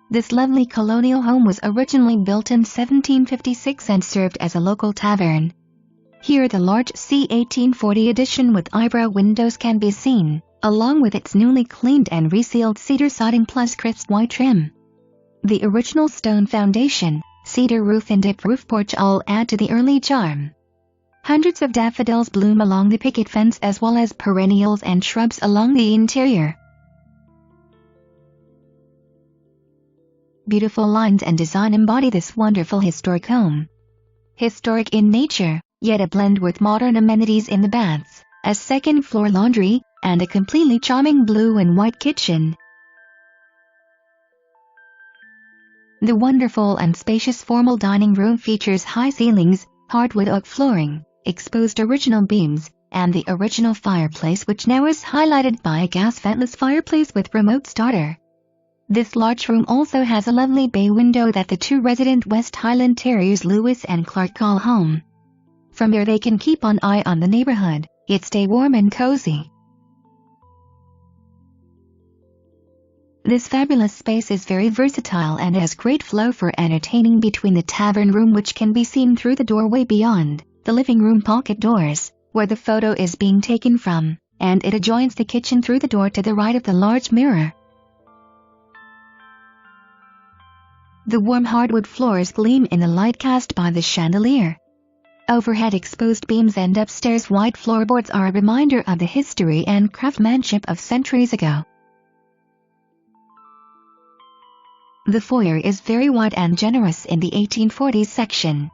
This lovely colonial home was originally built in 1756 and served as a local tavern. Here the large C1840 edition with eyebrow windows can be seen, along with its newly cleaned and resealed cedar siding plus crisp white trim. The original stone foundation, cedar roof and dip roof porch all add to the early charm. Hundreds of daffodils bloom along the picket fence as well as perennials and shrubs along the interior. Beautiful lines and design embody this wonderful historic home. Historic in nature, yet a blend with modern amenities in the baths, a second-floor laundry, and a completely charming blue and white kitchen. The wonderful and spacious formal dining room features high ceilings, hardwood oak flooring, exposed original beams, and the original fireplace, which now is highlighted by a gas ventless fireplace with remote starter. This large room also has a lovely bay window that the two resident West Highland Terriers Lewis and Clark call home. From there they can keep an eye on the neighborhood, yet stay warm and cozy. This fabulous space is very versatile and has great flow for entertaining between the tavern room, which can be seen through the doorway beyond, the living room pocket doors, where the photo is being taken from, and it adjoins the kitchen through the door to the right of the large mirror. The warm hardwood floors gleam in the light cast by the chandelier. Overhead exposed beams and upstairs white floorboards are a reminder of the history and craftsmanship of centuries ago. The foyer is very wide and generous in the 1840s section.